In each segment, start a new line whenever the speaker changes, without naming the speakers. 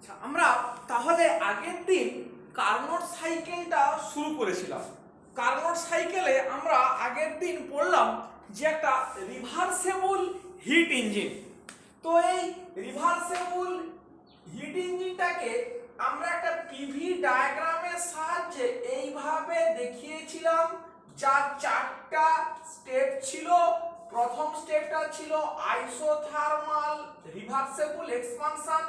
আচ্ছা, আমরা তাহলে আগের দিন কার্নোট সাইকেলটা শুরু করেছিলাম। কার্নোট সাইকেলে আমরা আগের দিন পড়লাম যে একটা রিভার্সেবল হিট ইঞ্জিন। তো এই রিভার্সেবল হিট ইঞ্জিনটাকে আমরা একটা পিভি ডায়াগ্রামের সাহায্যে এইভাবে দেখিয়েছিলাম, যার চারটা স্টেপ ছিল। প্রথম স্টেপটা ছিল আইসোথার্মাল রিভার্সেবল এক্সপানশন,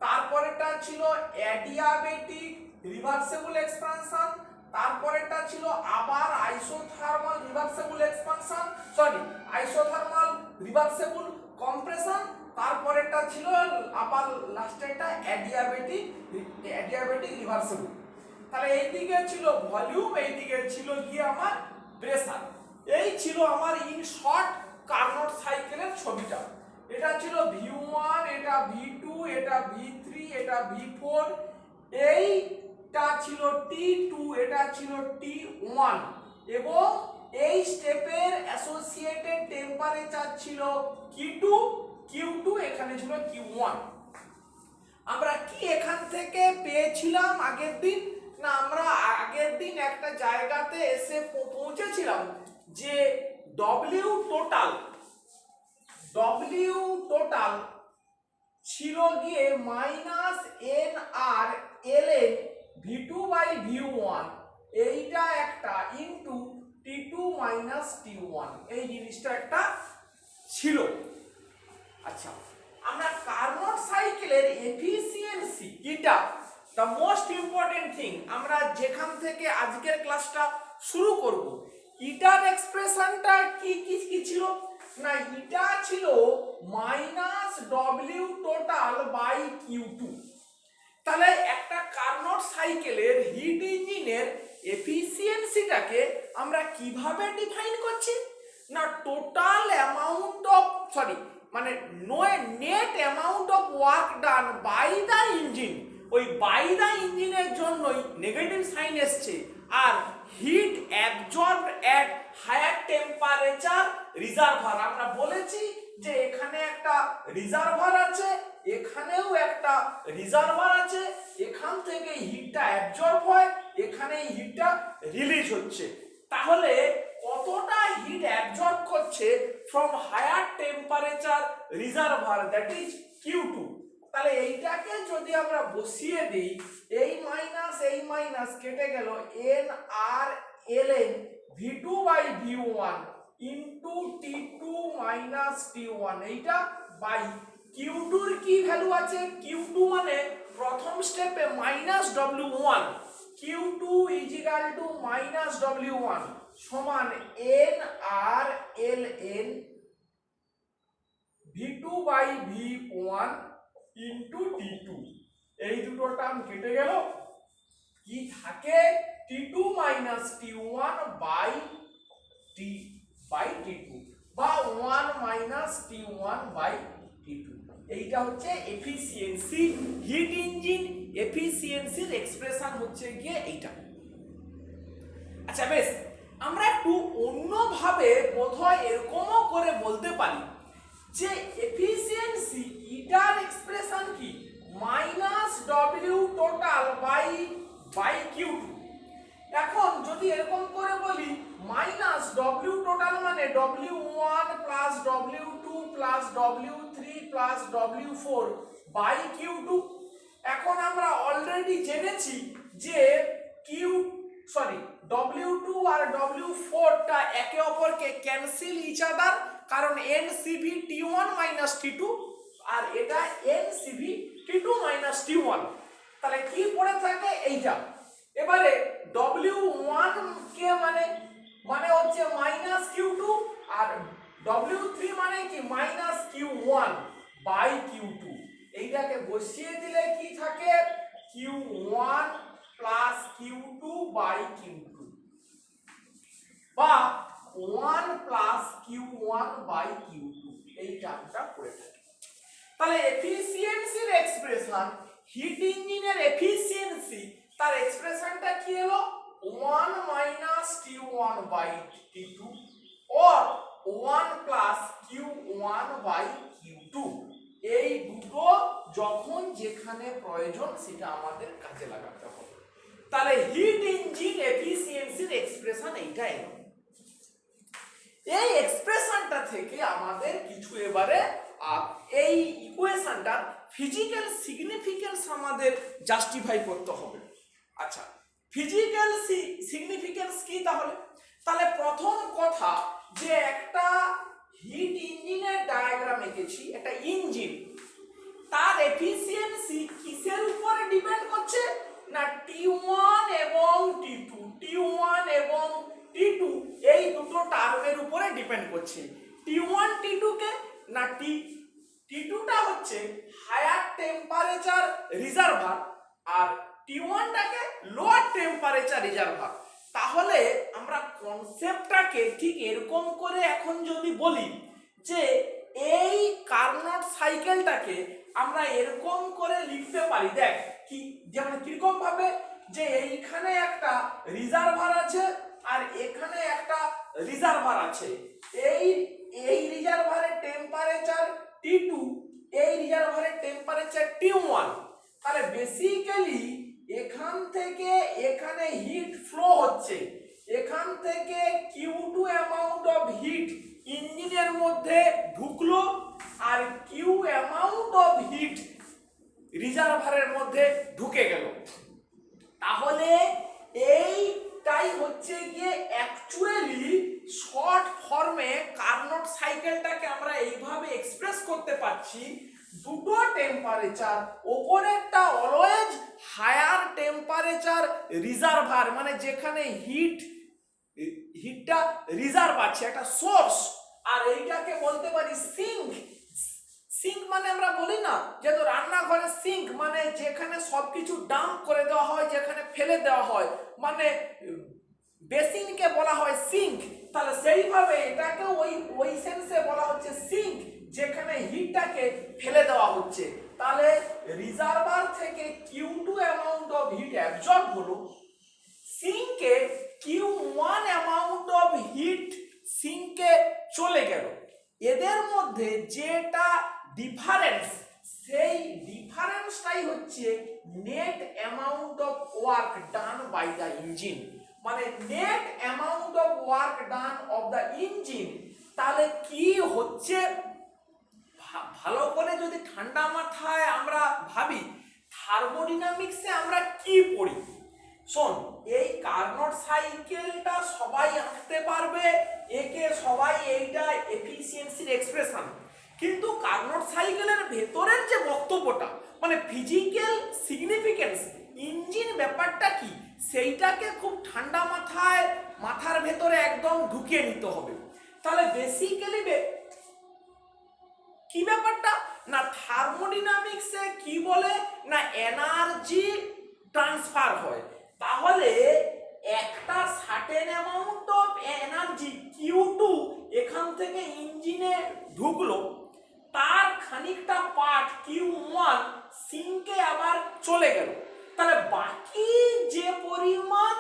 তারপরেটা ছিল অ্যাডিয়াবেটিক রিভার্সেবল এক্সপানশন, তারপরেটা ছিল আবার isothermal reversible expansion, isothermal reversible compression, তারপরেটা ছিল আবার লাস্টেরটা অ্যাডিয়াবেটিক রিভার্সেবল। তাহলে এই দিকে ছিল ভলিউম, এই দিকে ছিল গিয়ে আমার প্রেসার। এই ছিল আমার ইন শর্ট কার্নোট সাইকেলের ছবিটা। এটা ছিল V1, এটা V2, এটা V3, এটা V4, এইটা ছিল T2, এটা ছিল T1 এবং এই স্টেপের অ্যাসোসিয়েটেড টেম্পারেচার ছিল Q2, এখানে ছিল Q1। আমরা কি এখান থেকে পেয়েছিলাম আগের দিন? না, আমরা আগের দিন একটা জায়গাতে এসে পৌঁছেছিলাম যে W টোটাল ছিল গিয়ে minus NR ln V2 by V1, এইটা একটা ইনটু T2 মাইনাস T1, এই জিনিসটা একটা ছিল। আচ্ছা, আমরা কার্নোট সাইকেলের এফিসিয়েন্সি এটা দ্য মোস্ট ইম্পর্টেন্ট থিং, আমরা যেখান থেকে আজকের ক্লাসটা শুরু করব। ইটার এক্সপ্রেশনটা কি ছিল? না, ইটা ছিল minus W total by Q2। তাহলে একটা কার্নোট সাইকেলের হিট ইঞ্জিনের এফিসিয়েন্সিটাকে আমরা কিভাবে ডিফাইন করছি? না, total amount of net amount of work done by the engine. ওই বাই দ্য ইঞ্জিনের জন্যই নেগেটিভ সাইন এসছে। আর heat absorb at higher temperature reservoir, আমরা বলেছি যে এখানে একটা রিজার্ভার আছে, এখানেও একটা রিজার্ভার আছে, এখান থেকে হিটটা অ্যাবজর্ব হয়, এখানে হিটটা রিলিজ হচ্ছে। তাহলে কতটা হিট অ্যাবজর্ব করছে from higher temperature reservoir, that is Q2। তাহলে এইটাকে যদি আমরা বসিয়ে দিই, এই মাইনাস কেটে গেল NR ln V2 by V1 into T2 minus T1, এইটা বাই Q2 এর কি ভ্যালু আছে? Q2 মানে প্রথম স্টেপে minus W1, Q2 is equal to minus W1 সমান NR ln V2 by V1 into T2। এই দুটো টার্ম কেটে গেল, কি থাকে? T2 minus T1 by T2 বা 1 মাইনাস T1 বাই T2। এইটা হচ্ছে এফিসিয়েন্সি, হিট ইঞ্জিন এফিসিয়েন্সির এক্সপ্রেশন হচ্ছে গিয়ে এইটা। আচ্ছা বেশ, আমরা একটু অন্যভাবে বোধহয় এরকমও করে বলতে পারি যে এফিসিয়েন্সি ইটার এক্সপ্রেশন কি? Minus W total by Q2। এখন যদি এরকম করে বলি মাইনাস W টোটাল মানে W1 plus W2 plus W3 plus W4 by Q2। এখন আমরা অলরেডি জেনেছি যে W2 আর W4 টা একে অপরকে ক্যান্সেল ইচ আদার, কারণ NCV T1 মাইনাস T2 আর এটা NCV T2 মাইনাস T1। তাহলে কি পড়ে থাকে? এইটা। এবারে W1 কে মানে হচ্ছে মাইনাস Q2 আর W3 মানে কি? Minus Q1 by Q2। এইটাকে বসিয়ে দিলে কি থাকে? Q1 plus Q2 by Q2 বা 1 প্লাস Q1 বাই Q2, এই টার্মটা পড়ে থাকে। তাহলে এফিসিয়েন্সির এক্সপ্রেশন, হিট ইঞ্জিনের এফিসিয়েন্সি, তার এক্সপ্রেশনটা কি হলো? 1 minus T1 by T2 or 1 plus Q1 by Q2। এই দুটো যখন যেখানে প্রয়োজন সেটা আমাদের কাজে লাগাতে হবে। তাহলে হিট ইঞ্জিন এফিসিয়েন্সির এক্সপ্রেশন এইটা এলো। এই এক্সপ্রেশনটা থেকে আমাদের কিছু এবারে এই ইকুয়েশনটার ফিজিক্যাল সিগনিফিকেন্স আমাদের জাস্টিফাই করতে হবে। আচ্ছা, ফিজিক্যাল সিগনিফিকেন্স কি তাহলে? তাহলে প্রথম কথা যে একটা হিট ইঞ্জিনের ডায়াগ্রাম এঁকেছি, একটা ইঞ্জিন, তার এফিসিয়েন্সি কিসের উপরে ডিপেন্ড করছে? না T1 এবং T2, T1 এবং T2 এই দুটো টার্মের উপরে ডিপেন্ড করছে। T1 T2 কে না T2 টা হচ্ছে হায়ার টেম্পারেচার রিজার্ভার আর T1 টাকে লোয়ার টেম্পারেচার রিজার্ভার। তাহলে আমরা কনসেপ্টটাকে ঠিক এরকম করে এখন যদি বলি যে এই কার্নোট সাইকেলটাকে আমরা এরকম করে লিখতে পারি, দেখ কি যেমন কিরকম ভাবে যে এইখানে একটা রিজার্ভার আছে আর এখানে একটা রিজার্ভার আছে। এই রিজার্ভারের টেম্পারেচার T2, এই রিজার্ভারের টেম্পারেচার T1। তাহলে বেসিক্যালি এখান থেকে এখানে হিট ফ্লো হচ্ছে, এখান থেকে Q2 অ্যামাউন্ট অফ হিট ইঞ্জিনের মধ্যে ঢুকলো আর Q অ্যামাউন্ট অফ হিট রিজার্ভারের মধ্যে ঢুকে গেল। তাহলে এইটাই হচ্ছে গিয়ে অ্যাকচুয়ালি শর্ট ফর্মে কার্নোট সাইকেলটাকে আমরা এইভাবে এক্সপ্রেস করতে পারছি। দুটো টেম্পারেচার, ওপরেরটা অলওয়েজ হায়ার টেম্পারেচার রিজার্ভার, মানে যেখানে হিটটা রিজার্ভ আছে, একটা সোর্স, আর এইটাকে বলতে পারি সিঙ্ক। সিঙ্ক মানে আমরা বলি না যে তো রান্নাঘরে সিঙ্ক মানে যেখানে সবকিছু ডাম্প করে দেওয়া হয়, যেখানে ফেলে দেওয়া হয়, মানে বেসিনকে বলা হয় সিঙ্ক। তাহলে সেইভাবে এটাকে ওই সেন্সে বলা হচ্ছে সিঙ্ক, যেখানে হিটটাকে ফেলে দেওয়া হচ্ছে। তাহলে রিজার্ভার থেকে Q2 amount of heat absorb হলো, সিঙ্কে Q1 অ্যামাউন্ট অফ হিট সিঙ্কে চলে গেল। এদের মধ্যে যেটা ডিফারেন্স, সেই ডিফারেন্সটাই হচ্ছে net amount of work done by the engine, মানে net amount of work done of the engine. তাহলে কি হচ্ছে, ভালো করে যদি ঠান্ডা মাথায় আমরা ভাবি, থার্মোডাইনামিক্সে আমরা কি পড়ি? শোন, এই কার্নোট সাইকেলটা সবাই আঁকতে পারবে, একে সবাই এইটা এফিসিয়েন্সির এক্সপ্রেশন, কিন্তু কার্নোট সাইকেলের ভেতরের যে বক্তব্যটা মানে ফিজিক্যাল সিগনিফিকেন্স, ইঞ্জিন ব্যাপারটা কি, সেইটাকে খুব ঠান্ডা মাথার ভেতরে একদম ঢুকিয়ে নিতে হবে। তাহলে বেসিক্যালি কি ব্যাপারটা না থার্মোডাইনামিক্সে কি বলে না এনার্জি ট্রান্সফার হয়। তাহলে একটা certain amount of energy Q2 এখান থেকে ইঞ্জিনে ঢুকলো, তার খানিকটা পার্ট Q1 সিঙ্কে আবার চলে গেল। তাহলে বাকি যে পরিমাণ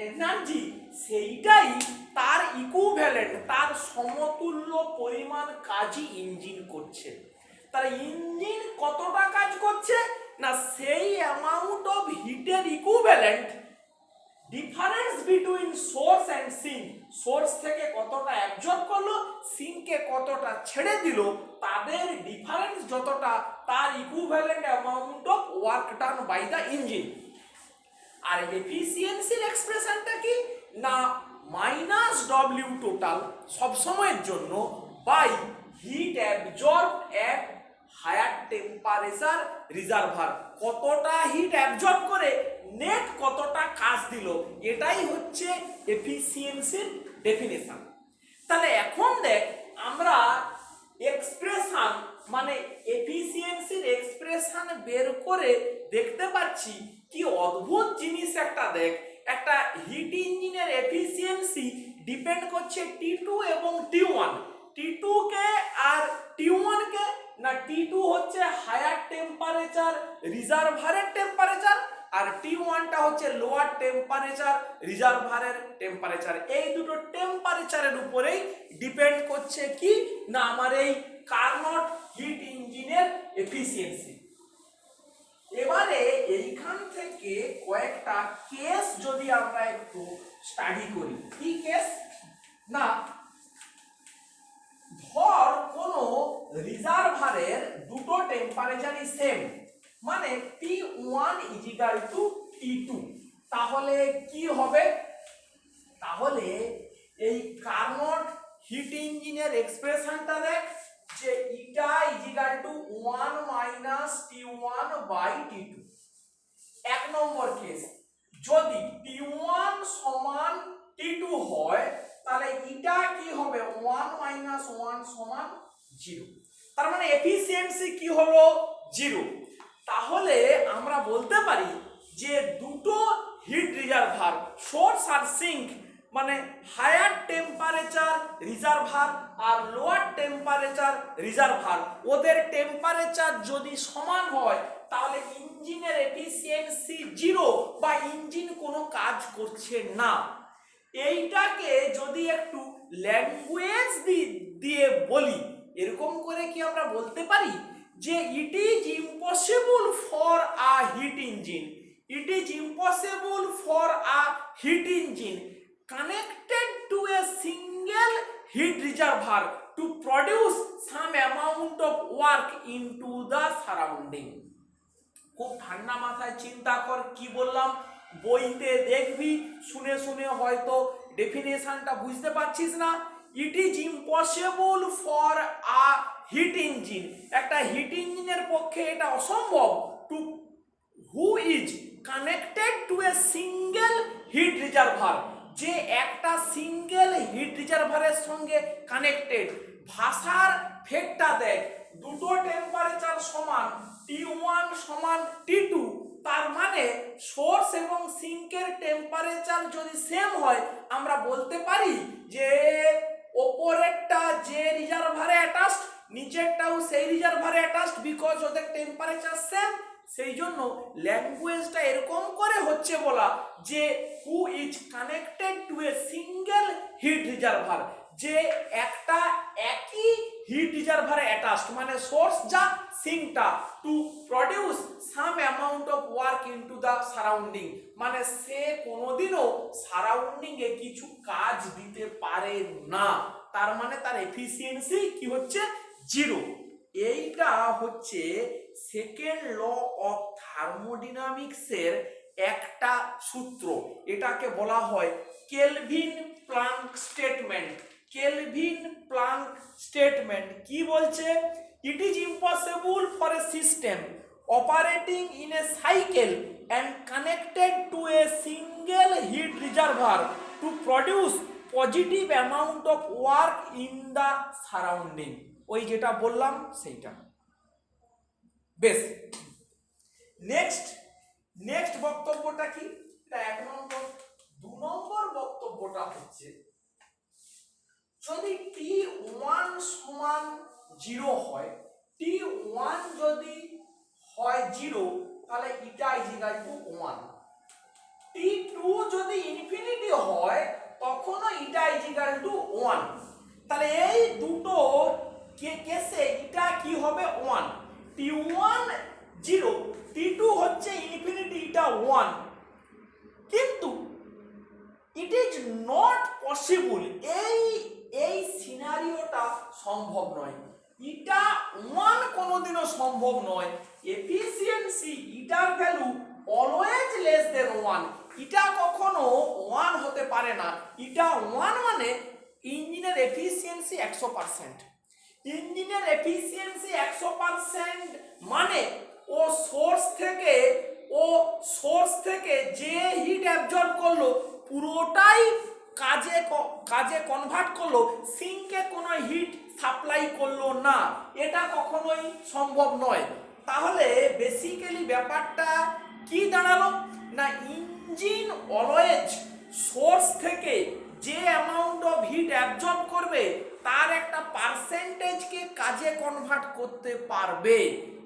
এনার্জি সেইটাই তার ইকুইভ্যালেন্ট, তার সমতুল্য পরিমাণ কাজই ইঞ্জিন করছে। তাহলে ইঞ্জিন কতটা কাজ করছে না সেই অ্যামাউন্ট অফ হিটের equivalent, difference between source and sink, source থেকে কতটা অ্যাবজর্ব করলো, সিঙ্কে কতটা ছেড়ে দিল, তাদের ডিফারেন্স যতটা তার equivalent amount of work done by the engine. আর এফিসিয়েন্সির এক্সপ্রেশনটা কি না মাইনাস ডব্লিউ টোটাল সবসময়ের জন্য by heat absorb at higher temperature reservoir, কতটা হিট অ্যাবজর্ব করে নেট কতটা কাজ দিল, এটাই হচ্ছে এফিসিয়েন্সির ডেফিনেশন। তাহলে এখন দেখ আমরা এক্সপ্রেশন মানে এফিসিয়েন্সির এক্সপ্রেশন বের করে দেখতে পাচ্ছি কি অদ্ভুত জিনিস একটা। দেখ একটা হিট ইঞ্জিনের এফিসিয়েন্সি ডিপেন্ড করছে T2 এবং T1, T2 কে আর T1 কে না T2 হচ্ছে হায়ার টেম্পারেচার রিজার্ভারের টেম্পারেচার আর T1 টা হচ্ছে লোয়ার টেম্পারেচার রিজার্ভারের টেম্পারেচার। এই দুটো টেম্পারেচারের উপরেই ডিপেন্ড করছে কি না আমার এই কার্নোট হিট ইঞ্জিন ইঞ্জিনের এফিসিয়েন্সি। এবারে এইখান থেকে কয়েকটা কেস যদি আমরা একটু স্টাডি করি। কি কেস না, ধর কোন রিজার্ভারের দুটো টেম্পারেচারই সেম, মানে T1 = T2, তাহলে কি হবে? তাহলে এই কার্নোট হিট ইঞ্জিনের এক্সপ্রেশনটা দেখ যে ইটা = 1 - T1/T2। এক নম্বর কেস, যদি T1 = T2 হয় তাহলে ইটা কি হবে? 1 - 1 = 0। তার মানে এফিসিয়েন্সি কি হলো? 0। তাহলে আমরা বলতে পারি যে দুটো হিট রিজার্ভার, সোর্স আর সিঙ্ক, মানে হায়ার টেম্পারেচার রিজার্ভার আর লোয়ার টেম্পারেচার রিজার্ভার, ওদের টেম্পারেচার যদি সমান হয় তাহলে ইঞ্জিনের এফিসিয়েন্সি 0 বা ইঞ্জিন কোনো কাজ করছে না। এইটাকে যদি একটু ল্যাঙ্গুয়েজ দিয়ে বলি, এরকম করে কি আমরা বলতে পারি যে ইট is impossible for a heat engine, it is impossible for a heat engine connected to a single heat reservoir to produce some amount of work into the surrounding। খুব ঠান্ডা মাথায় চিন্তা কর কি বললাম, বইতে দেখবি, শুনে শুনে হয়তো ডেফিনেশনটা বুঝতে পারছিস না। It is impossible for a heat engine, একটা হিট ইঞ্জিনের পক্ষে এটা অসম্ভব, to who is connected to a single heat reservoir, যে একটা সিঙ্গেল হিট রিজার্ভারের সঙ্গে কানেক্টেড। ভাষার ফেকটা দেখ, দুটো টেম্পারেচার সমান, T1 = T2, তার মানে সোর্স এবং সিঙ্কের টেম্পারেচার যদি সেম হয় আমরা বলতে পারি যে ওপরেরটা যে রিজার্ভারে অ্যাটাচড, নিচেরটাও সেই রিজার্ভারে অ্যাটাচড, বিকজ ওদের টেম্পারেচার সেম। সেই জন্য ল্যাঙ্গুয়েজটা এরকম করে হচ্ছে বলা যে who is connected to a single heat reservoir, যে একটা একই হিট রিজার্ভারে অ্যাটাচড, মানে সোর্স যা সিঙ্কটা, to produce some amount of work into the surrounding, মানে সে কোনোদিনও সারাউন্ডিং এ কিছু কাজ দিতে পারে না, তার মানে তার এফিসিয়েন্সি কি হচ্ছে? 0। এইটা হচ্ছে সেকেন্ড ল অফ থার্মোডাইনামিক্সের একটা সূত্র, এটাকে বলা হয় Kelvin Planck statement. Kelvin Planck statement কি বলছে? It is impossible for a system operating in a cycle and connected to a single heat reservoir to produce positive amount of work in the surrounding. ওই যেটা বললাম সেইটা। বেশ, next বক্তব্যটা কি? এটা 1 নম্বর। 2 নম্বর বক্তব্যটা হচ্ছে যদি T1 = 0 হয়, T1 যদি হয় 0 তাহলে ইটা = 1, T2 যদি ইনফিনিটি হয় তখনও ইটা = 1। তাহলে এই দুটো কেসে ইটা কি হবে? 1। T1 0, T2 হচ্ছে ইনফিনিটি, ইটা 1। কিন্তু ইট ইজ নট পসিবল, এই সিনারিওটা সম্ভব নয়, ইটা 1 কোনোদিনও সম্ভব নয়। এফিসিয়েন্সি ইটার ভ্যালু অলওয়েজ লেস দেন 1, ইটা কখনো 1 হতে পারে না। ইটা 1 মানে ইঞ্জিনের এফিসিয়েন্সি 100%। ইঞ্জিনের এফিসিয়েন্সি 100% মানে ও সোর্স থেকে যে হিট অ্যাবজর্ব করলো পুরোটাই কাজে কনভার্ট করলো, সিঙ্কে কোনো হিট সাপ্লাই করলো না, এটা কখনোই সম্ভব নয়। তাহলে বেসিক্যালি ব্যাপারটা কি দাঁড়ালো না, ইঞ্জিন অলওয়েজ সোর্স থেকে যে অ্যামাউন্ট অফ হিট অ্যাবজর্ব করবে তার একটা পার্সেন্টেজকে কাজে কনভার্ট করতে পারবে,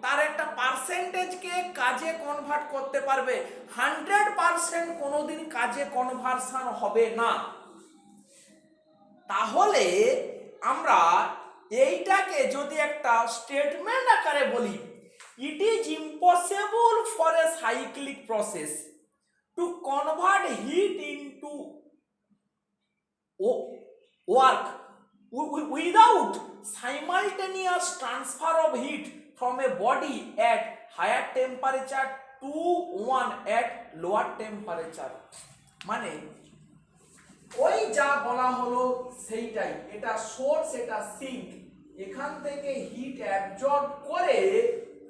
তার একটা পার্সেন্টেজকে কাজে কনভার্ট করতে পারবে। 100% কোনোদিন কাজে কনভার্সন হবে না। তাহলে আমরা এইটাকে যদি একটা স্টেটমেন্ট আকারে বলি, it is impossible for a cyclic process to convert heat into work without simultaneous transfer of heat from a body at higher temperature to one at lower temperature। মানে ওই যা বলা হলো সেইটাই, এটা সোর্স এটা সিঙ্ক, এখান থেকে হিট অ্যাবজর্ব করে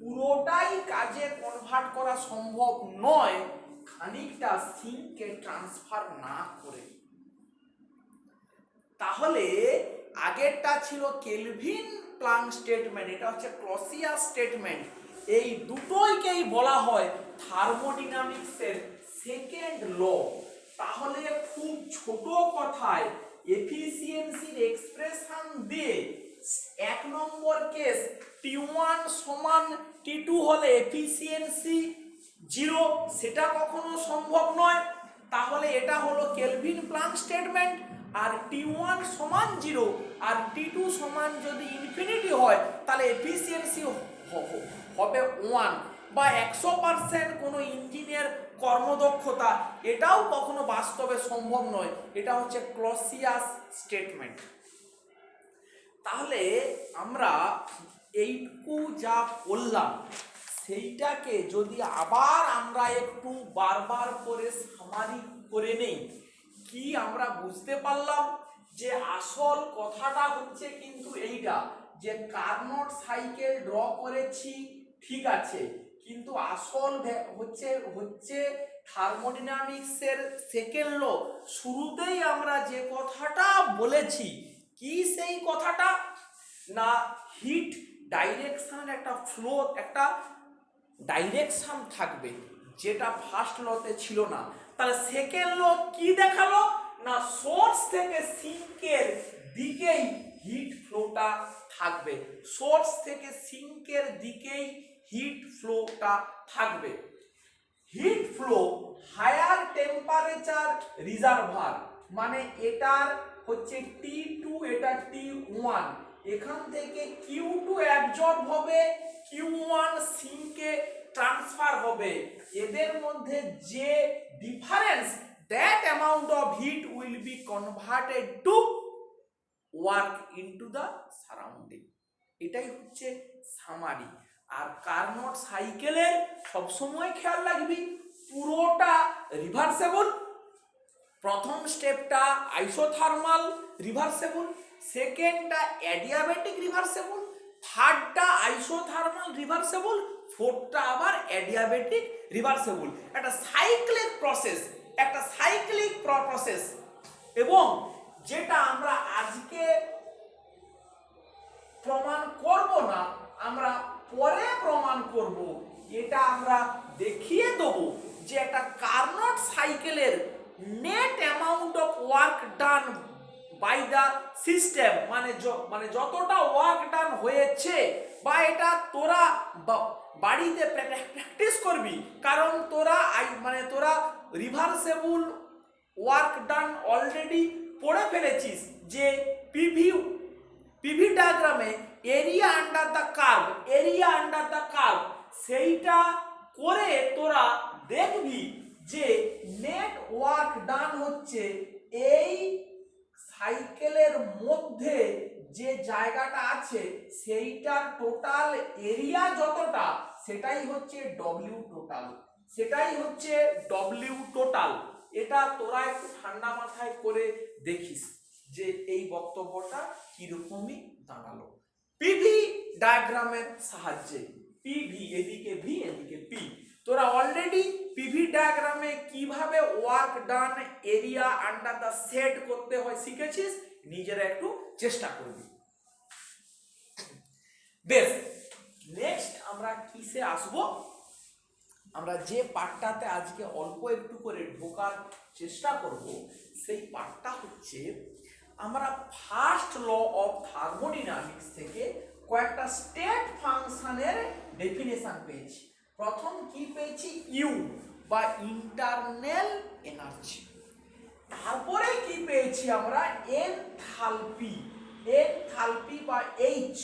পুরোটাই কাজে কনভার্ট করা সম্ভব নয় খানিকটা সিঙ্কে ট্রান্সফার না করে। তাহলে আগেরটা ছিল কেলভিন প্লাঙ্ক স্টেটমেন্ট, এটা হচ্ছে ক্লসিয়াস স্টেটমেন্ট। এই দুটোইকেই বলা হয় থার্মোডাইনামিক্সের সেকেন্ড ল। তাহলে খুব ছোট কথায় এফিসিয়েন্সির এক্সপ্রেশন দিয়ে এক নম্বর কেস T1 সমান T2 হলে এফিসিয়েন্সি 0, সেটা কখনো সম্ভব নয়। তাহলে এটা হলো কেলভিন প্লাঙ্ক স্টেটমেন্ট। আর T1 সমান 0 আর T2 সমান যদি ইনফিনিটি হয় তাহলে এফিসিয়েন্সি হবে 1 বা 100% কোনো ইঞ্জিনের কর্মদক্ষতা, এটাও কখনো বাস্তবে সম্ভব নয়। এটা হচ্ছে ক্লসিয়াস স্টেটমেন্ট। তাহলে আমরা এইটুকু যা বললাম সেইটাকে যদি আবার আমরা একটু বারবার করে সামারি করে নেই, কি আমরা বুঝতে পারলাম যে আসল কথাটা হচ্ছে কিন্তু এইটা, যে কার্নোট সাইকেল ড্র করেছি ঠিক আছে, কিন্তু আসল হচ্ছে থার্মোডাইনামিক্সের সেকেন্ড ল। শুরুতেই আমরা যে কথাটা বলেছি, কি সেই কথাটা না, হিট ডাইরেকশন একটা ফ্লো, একটা ডাইরেকশন থাকবে, যেটা ফার্স্ট লতে ছিল না। তাহলে সেকেন্ড ল কি দেখালো না, সোর্স থেকে সিঙ্কের দিকেই হিট ফ্লোটা থাকবে, সোর্স থেকে সিঙ্কের দিকেই হিট ফ্লোটা থাকবে। Heat flow higher temperature reservoir, মানে এটার হচ্ছে T2 এটা T1, এখান থেকে Q2 অ্যাবজর্ব হবে, Q1 সিঙ্কে ট্রান্সফার হবে। এদের মধ্যে যে difference, that amount of heat will be converted to work into the surrounding। এটাই হচ্ছে সামারি। আর কার্নোট সাইকেলের সবসময় খেয়াল রাখবি পুরোটা রিভার্সেবল। প্রথম স্টেপটা আইসোথার্মাল রিভার্সেবল, সেকেন্ডটা অ্যাডিয়াবেটিক রিভার্সেবল, থার্ডটা আইসোথার্মাল রিভার্সেবল, ফোর্থটা আবার অ্যাডিয়াবেটিক রিভার্সেবল। একটা সাইক্লিক প্রসেস, একটা সাইক্লিক প্রসেস। এবং যেটা আমরা আজকে প্রমাণ করব না, আমরা পরে প্রমাণ করব, এটা আমরা দেখিয়ে দেব যে একটা কার্নোট সাইকেলের net amount of work done by the system, মানে যতটা ওয়ার্ক ডান হয়েছে, বা এটা তোরা বাড়িতে প্র্যাকটিস করবি, কারণ তোরা তোরা রিভার্সেবল ওয়ার্ক ডান অলরেডি পড়ে ফেলেছিস, যে পিভি ডায়াগ্রামে এরিয়া আন্ডার দ্য কার্ভ, সেইটা করে তোরা দেখবি যে নেট ওয়ার্ক ডান হচ্ছে এই সাইকেলের মধ্যে যে জায়গাটা আছে সেইটার টোটাল এরিয়া যতটা, সেটাই হচ্ছে ডব্লিউ টোটাল। এটা তোরা একটু ঠান্ডা মাথায় করে দেখিস যে এই বক্তব্যটা কিরকমই দাঁড়ালো। পিভি ডায়াগ্রামের সাহায্যে, পিভি এদিকে ভি এদিকে পি, তোরা অলরেডি পিভি ডায়াগ্রামে কিভাবে work done area under the set করতে হয় শিখেছিস, নিজেরা একটু চেষ্টা করবি। বেশ, নেক্সট আমরা কিসে আসবো, আমরা যে পার্টটাতে আজকে অল্প একটু করে ঢোকার চেষ্টা করব, সেই পার্টটা হচ্ছে আমরা ফার্স্ট ল অফ থার্মোডাইনামিক্স থেকে কয়েকটা স্টেট ফাংশনের ডেফিনেশন পেয়েছি। প্রথম কি পেয়েছি, ইউ বা ইন্টারনাল এনার্জি। তারপরে কি পেয়েছি আমরা, এনথালপি এনথালপি বা এইচ,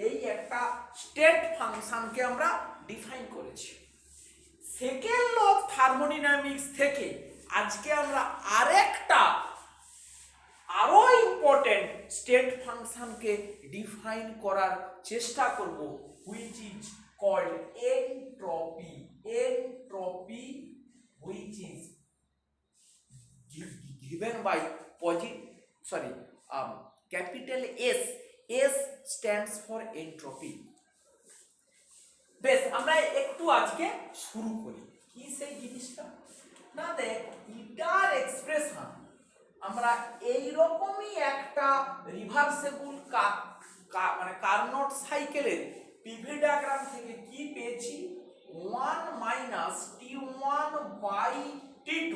এই একটা স্টেট ফাংশনকে আমরা ডিফাইন করেছি। সেকেন্ড ল অফ থার্মোডাইনামিক্স থেকে আজকে আমরা আরো ইম্পর্টেন্ট স্টেট ফাংশনকে ডিফাইন করার চেষ্টা করব, which is called entropy. Entropy which is given by capital S. S stands for entropy. বেশ, আমরা একটু আজকে শুরু করি। কি সেই জিনিসটা না, দেখ ইটার এক্সপ্রেশন আমরা এই রকমই একটা রিভার্সেবল মানে কার্নোট সাইকেলের পিভি ডায়াগ্রাম থেকে কি পেয়েছি, 1 minus T1 by T2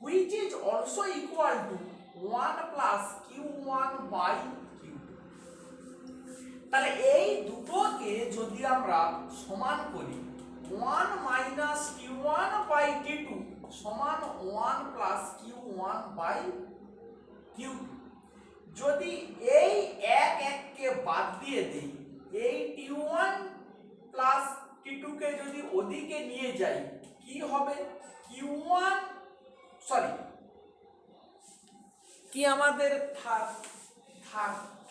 which is also equal to 1 plus Q1 by Q2। তাহলে এই দুটোকে যদি আমরা সমান করি, 1 minus Q1 by T2 সমান 1 plus Q1 by Q2। যদি এই এক এককে বাদ দিয়ে দেই, এই T1 প্লাস T2 কে যদি ওদিকে নিয়ে যাই, কি হবে, Q1 কি আমাদের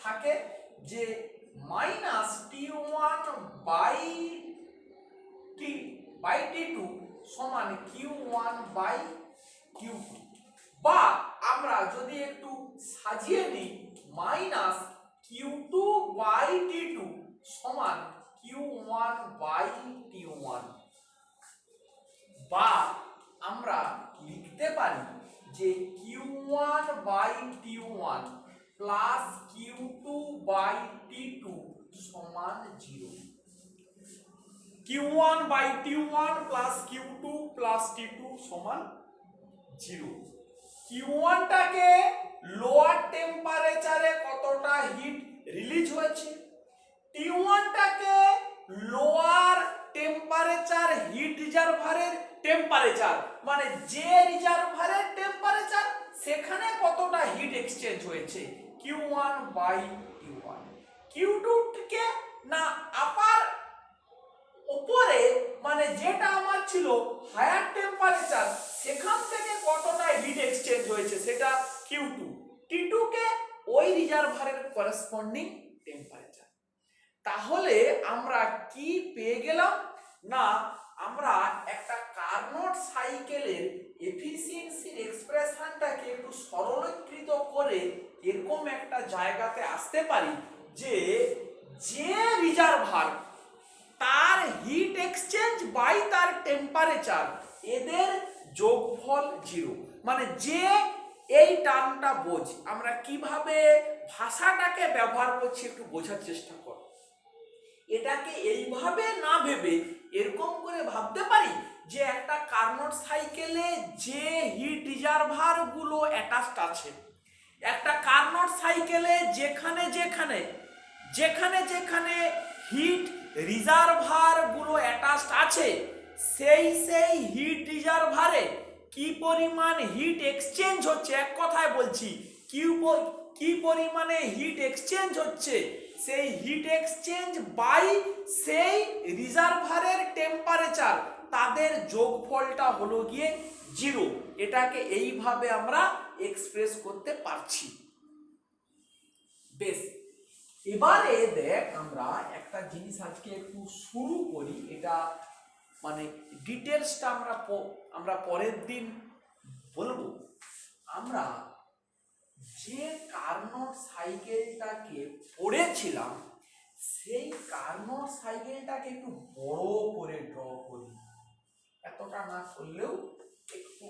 থাকে যে মাইনাস T1 বাই T2 সমান Q1 বাই Q2, বা আমরা যদি একটু সাজিয়ে নিই, মাইনাস Q2 বাই T2 সমান Q1 বাই T1, বা আমরা লিখতে পারি যে Q1 by T1 plus Q2 by T2 সমান 0। Q1 by T1 plus Q2 plus T2 সমান 0। Q1 টাকে লোয়ার টেম্পারেচারে কতটা হিট রিলিজ হয়েছে, T1 টাকে লোয়ার টেম্পারেচার হিট রিজার্ভারের টেম্পারেচার, মানে যে রিজার্ভারের টেম্পারেচার সেখানে কতটা হিট এক্সচেঞ্জ হয়েছে, Q1 বাই T1। Q2 কে না আপার উপরে, মানে যেটা আমার ছিল হায়ার টেম্পারেচার, সেখান থেকে কতটা হিট এক্সচেঞ্জ হয়েছে সেটা Q2। T2 কে ওই রিজার্ভারের করেসপন্ডিং টেম্পারেচার। তাহলে আমরা কি পেয়ে গেলাম না, আমরা একটা কার্নোট সাইকেলের এফিসিয়েন্সির এক্সপ্রেশনটাকে একটু সরলীকৃত করে এরকম একটা জায়গাতে আসতে পারি যে রিজার্ভার তার হিট এক্সচেঞ্জ বাই তার টেম্পারেচার এদের যোগফল 0, মানে যে এই টার্মটা বোঝ, আমরা কিভাবে ভাষাটাকে ব্যবহার করছি একটু বোঝার চেষ্টা কর। এটাকে এইভাবে না ভেবে এরকম করে ভাবতে পারি যে একটা কার্নোট সাইকেলে যে হিট রিজার্ভার গুলো অ্যাটাচড আছে, একটা কার্নোট সাইকেলে যেখানে যেখানে হিট রিজার্ভার গুলো অ্যাটাচড আছে, সেই হিট রিজার্ভারে কি পরিমাণ হিট এক্সচেঞ্জ হচ্ছে, এক কথায় বলছি কি পরিমাণে হিট এক্সচেঞ্জ হচ্ছে, সেই হিট এক্সচেঞ্জ বাই সেই রিজার্ভারের টেম্পারেচার, তাদের যোগফলটা হলো গিয়ে 0। এটাকে এইভাবে আমরা এক্সপ্রেস করতে পারছি। বেশ, এবারে দেখ আমরা একটা জিনিস আজকে একটু শুরু করি, এটা মানে ডিটেলসটা আমরা পরের দিন বলবো। আমরা যে কার্নোট সাইকেলটাকে পড়েছিলাম, সেই কার্নোট সাইকেলটাকে একটু বড় করে ড্র করি, এতটা না করলেও একটু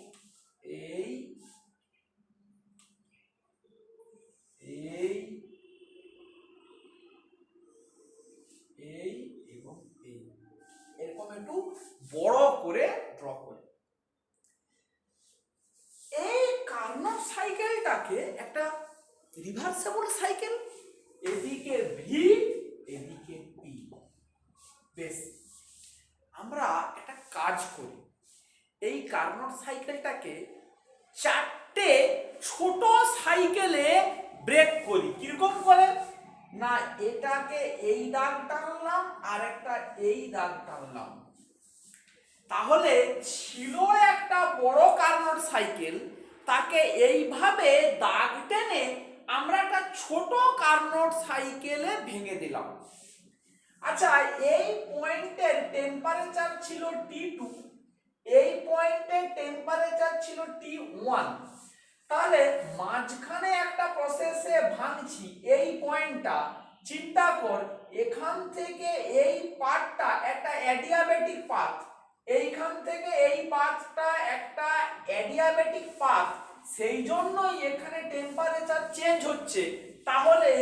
এই এবং এরকম একটু বড় করে ড্র করি। এই কার্নোট সাইকেলটাকে একটা রিভার্সেবল সাইকেল, এদিকে ভি এদিকে পি। বেশ, আমরা একটা কাজ করি, এই কার্নোট সাইকেলটাকে 4টে ছোট সাইকেলে ব্রেক করি। কিরকম করে না, এটাকে এই দাগ টানলাম আর একটা এই দাগ টানলাম। তাহলে ছিল একটা বড় কার্নোট সাইকেল, তাকে এইভাবে দাগ টেনে আমরা একটা ছোট কার্নোট সাইকেলে ভেঙে দিলাম। আচ্ছা, এই পয়েন্টের টেম্পারেচার ছিল T2, এই পয়েন্টের টেম্পারেচার ছিল T1। তাহলে মাঝখানে একটা প্রসেসে ভাঙছি এই পয়েন্টটা। চিন্তা কর, এখান থেকে এই পাথটা একটা অ্যাডিয়াবেটিক পাথ, এইখান থেকে এই পাথটা একটা অ্যাডিয়াবেটিক পাথ, সেই জন্যই এখানে টেম্পারেচার চেঞ্জ হচ্ছে। তাহলে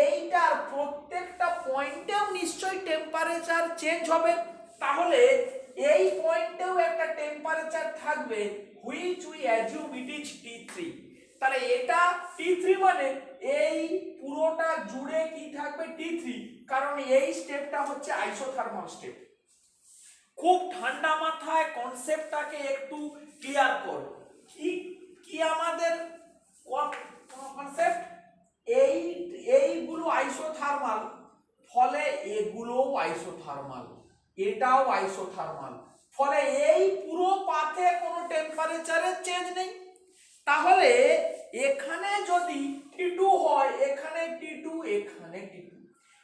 এইটার প্রত্যেকটা পয়েন্টেও নিশ্চয়ই টেম্পারেচার চেঞ্জ হবে। তাহলে এই পয়েন্টেও একটা টেম্পারেচার থাকবে, which we assume it is T3। তাহলে এটা T3 মানে এই পুরোটা জুড়ে কি থাকবে? T3, কারণ এই স্টেপটা হচ্ছে আইসোথার্মাল স্টেপ। খুব ঠান্ডা মাথায় কনসেপ্টটাকে একটু ক্লিয়ার কর। কি কি আমাদের কনসেপ্ট? এইগুলো আইসোথার্মাল, ফলে এগুলোও আইসোথার্মাল, এটাও আইসোথার্মাল, ফলে এই পুরো পাথে কোনো টেম্পারেচারের চেঞ্জ নেই। তাহলে এখানে যদি T2 হয়, এখানে T2, এখানে T2,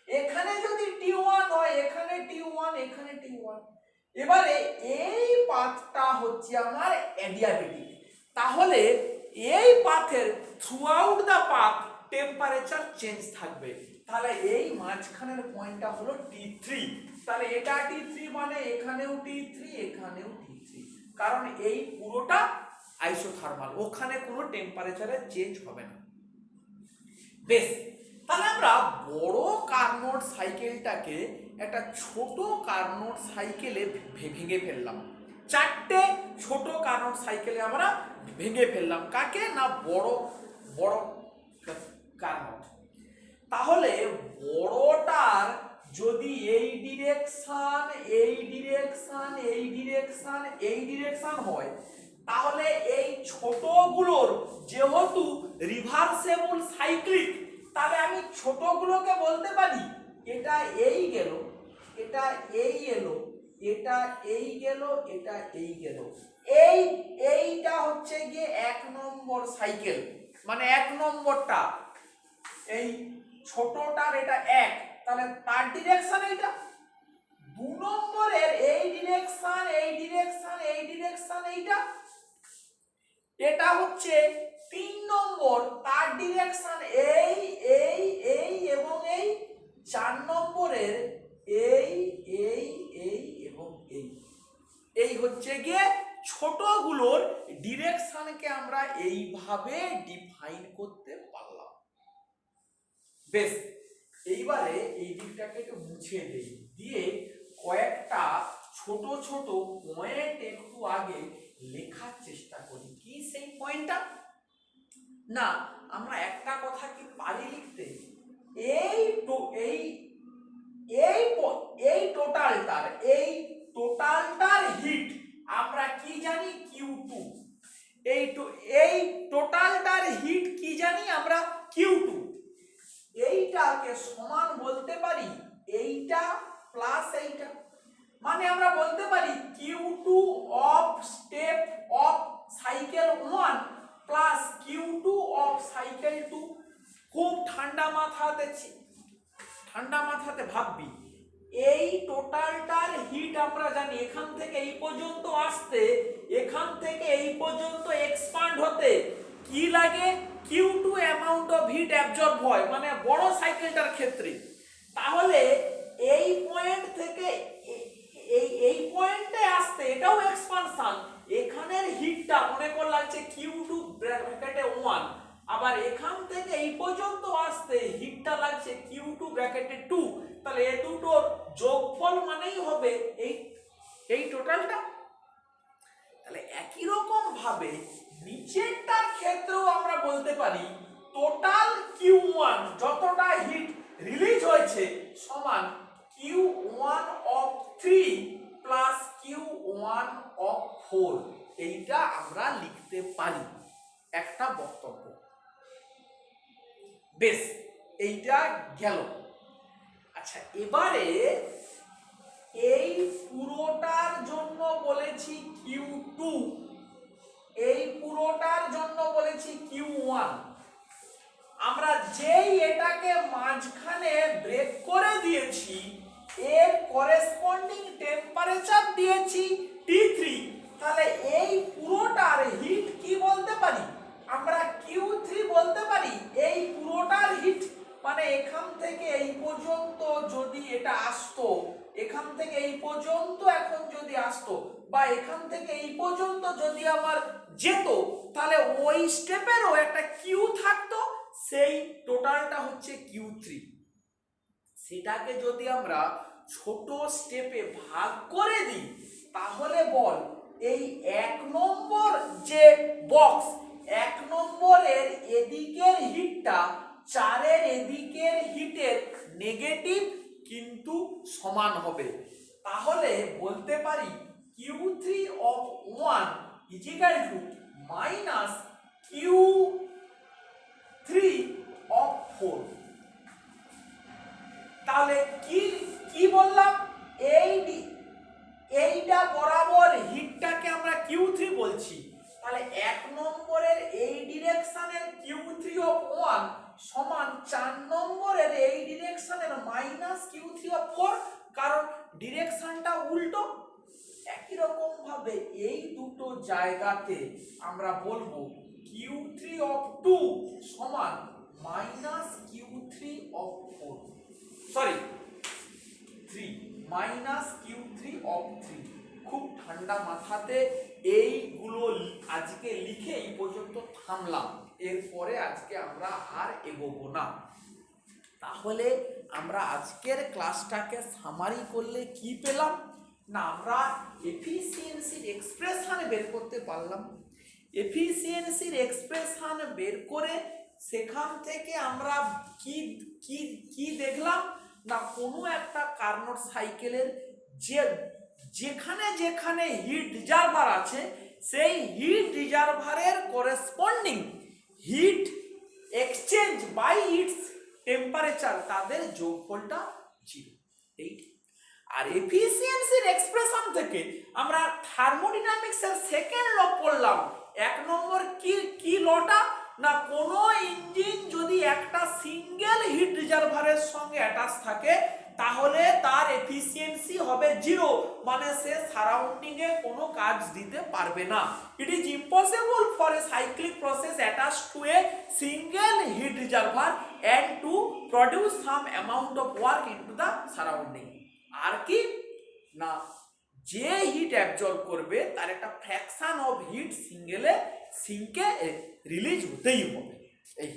এখানে যদি T1 হয়, এখানে T1, এখানে T1। এবারে এই পাথটা হচ্ছে আমার অ্যাডিয়াবেটিক। তাহলে এই পাথের throughout the path temperature change থাকবে। তাহলে এই মাঝখানের পয়েন্টটা হলো T3। তাহলে এটা T3 মানে এখানেও T3, এখানেও T3, কারণ এই পুরোটা আইসোথার্মাল, ওখানে কোনো টেম্পারেচারের চেঞ্জ হবে না। বেশ, তাহলে আমরা বড় কার্নোট সাইকেলটাকে একটা ছোট কার্নোট সাইকেলে ভেঙে ফেললাম। চারটে ছোট কার্নোট সাইকেলে আমরা ভেঙে ফেললাম। কাকে? না, বড় বড় কার্নোট। তাহলে বড়টার যদি এই ডিরেকশন, এই ডিরেকশন, এই ডিরেকশন, এই ডিরেকশন হয়, তাহলে এই ছোটগুলোর যেহেতু রিভার্সেবল সাইক্লিক, তাহলে আমি ছোটগুলোকে বলতে পারি এটা এই গেল, এটা এই এলো, এটা এই গেল, এটা এই গেল। এইটা হচ্ছে গিয়ে 1 নম্বর সাইকেল, মানে 1 নম্বরটা এই ছোটটার এটা 1, তাহলে তার ডিরেকশন এইটা। 2 নম্বরের এই ডিরেকশন, এই ডিরেকশন, এই ডিরেকশন এইটা, এটা হচ্ছে 3 নম্বর, তার ডিরেকশন এই এই এই এবং এই। 4 নম্বরের এই এই এই এবং এই। এই হচ্ছে গিয়ে ছোটগুলোর ডিরেকশনকে আমরা এইভাবে ডিফাইন করতে পারলাম। বেশ, এইবারে এই দিকটাকে একটু মুছে দেই, দিয়ে কয়েকটা ছোট ছোট পয়েন্ট একটু আগে লেখার চেষ্টা করি। কি সেই পয়েন্টটা? না, আমরা একটা কথা কি পারি লিখতে, এই টোটালটার হিট আমরা কি জানি? Q2। এই টোটালটার হিট কি জানি আমরা? Q2। এইটাকে সমান বলতে পারি এইটা প্লাস এইটা, মানে আমরা বলতে পারি Q2 of step of cycle 1 plus Q2 of cycle 2। খুব ঠান্ডা মাথাতে ভাববি, এই টোটালটার হিট আমরা জানি এখান থেকে এই পর্যন্ত আসতে, এখান থেকে এই পর্যন্ত এক্সপান্ড হতে কি লাগে? Q2 amount of heat absorb হয়, মানে বড় সাইকেলটার ক্ষেত্রে। তাহলে এই পয়েন্ট থেকে এই পয়েন্টে আসতে এটাও এক্সপানশন, এখানের হিটটা মনে কর লাগছে Q2 ব্র্যাকেটে 1, আবার এখান থেকে এই পর্যন্ত আসতে হিটটা লাগছে Q2 ব্র্যাকেটে 2। তাহলে এই দুটোর যোগফল মানেই হবে এই টোটালটা। তাহলে একই রকম ভাবে নিচেরটার ক্ষেত্রেও আমরা বলতে পারি টোটাল Q1 যতটা হিট রিলিজ হয়েছে সমান Q1 of 3 plus Q1 of 4। এইটা আমরা লিখতে পারি একটা বক্তব্য। বেশ, এইটা গেল। আচ্ছা, এবারে এই পুরোটার জন্য বলেছি Q2, এই পুরোটার জন্য বলেছি Q1। আমরা যেই এটাকে মাঝখানে ব্রেক করে দিয়েছি, এর করেসপন্ডিং টেম্পারেচার দিয়েছি T3, তাহলে এই পুরোটার হিট কি বলতে পারি আমরা? Q3 বলতে পারি। এই পুরোটার হিট মানে এখান থেকে এই পর্যন্ত যদি এটা আসতো, এখান থেকে এই পর্যন্ত এখন যদি আসতো, বা এখান থেকে এই পর্যন্ত যদি আমার যেত, তাহলে ওই স্টেপেরও একটা কিউ থাকতো, সেই টোটালটা হচ্ছে Q3। সেটাকে যদি আমরা ছোট স্টেপে ভাগ করে দিই, তাহলে বল এই 1 নম্বর যে বক্স, 1 নম্বরের এদিকের হিটটা 4 এর এদিকের হিটের নেগেটিভ কিন্তু সমান হবে। তাহলে বলতে পারি Q3 of 1 is equal to minus Q3 of 4। তাহলে কি বললাম? এইটা বরাবর হিটটাকে আমরা Q3 বলছি। তাহলে 1 নম্বরের এই ডিরেকশনের Q3 of 1 সমান 4 নম্বরের এই ডিরেকশনের মাইনাস Q3 of 4, কারণ ডিরেকশনটা উল্টো। একই রকম ভাবে এই দুটো জায়গাতে আমরা বলবো Q3 of 2 সমান minus Q3 of 4, sorry 3, minus Q3 of 3। খুব ঠান্ডা মাথাতে এইগুলো আজকে লিখে এই পর্যন্ত থামলাম, এরপরে আজকে আমরা আর এগোবো না। তাহলে আমরা আজকের ক্লাসটাকে সামারি করলে কি পেলাম না, আমরা এফিসিয়েন্সির এক্সপ্রেশন বের করতে পারলাম। এফিসিয়েন্সির এক্সপ্রেশন বের করে সেখান থেকে আমরা কি কি কি দেখলাম না, কোনো একটা কার্নোট সাইকেলের যেখানে যেখানে হিট রিজার্ভার আছে, সেই হিট রিজার্ভারের corresponding heat exchange by its temperature, তাদের যোগফলটা 0। এইটা। আর এফিসিয়েন্সির এক্সপ্রেশন থেকে আমরা থার্মোডাইনামিক্সের সেকেন্ড ল পড়লাম। 1 নম্বর কি লটা না, কোনো ইঞ্জিন যদি একটা সিঙ্গেল হিট রিজার্ভারের সঙ্গে অ্যাটাচ থাকে, তাহলে তার এফিসিয়েন্সি হবে 0, মানে সে সারাউন্ডিং এ কোনো কাজ দিতে পারবে না। It is impossible for a cyclic process attach to a single heat reservoir and to produce some amount of work into the surrounding। আর কি না, যে হিট অ্যাবজর্ব করবে তার একটা ফ্র্যাকশন অফ হিট সিঙ্কে রিলিজ হতেই হবে। এই